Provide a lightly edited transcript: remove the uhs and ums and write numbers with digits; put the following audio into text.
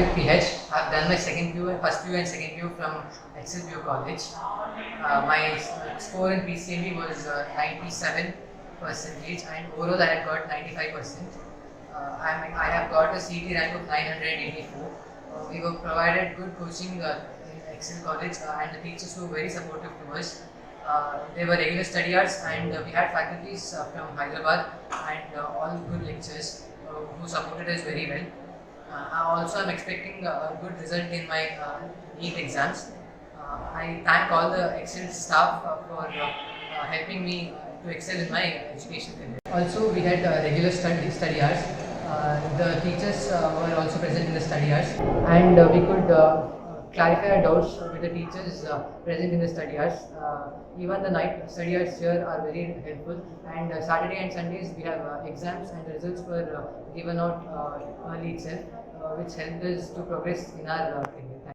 Rithwik P.H. I've done my first PU and second PU from Excel P.U College. My score in PCMB was 97 percentage, and overall I had got 95%. I have got a CT rank of 984. We were provided good coaching in Excel College, and the teachers were very supportive to us. They were regular study hours, and we had faculties from Hyderabad and all good lectures who supported us very well. I'm expecting a good result in my NEET exams. I thank all the Excel staff for helping me to excel in my education career. Also, we had regular study hours. The teachers were also present in the study hours, and we could clarify our doubts with the teachers present in the study hours. Even the night study hours here are very helpful, and Saturday and Sundays we have exams, and the results were given out early itself, which helped us to progress in our career.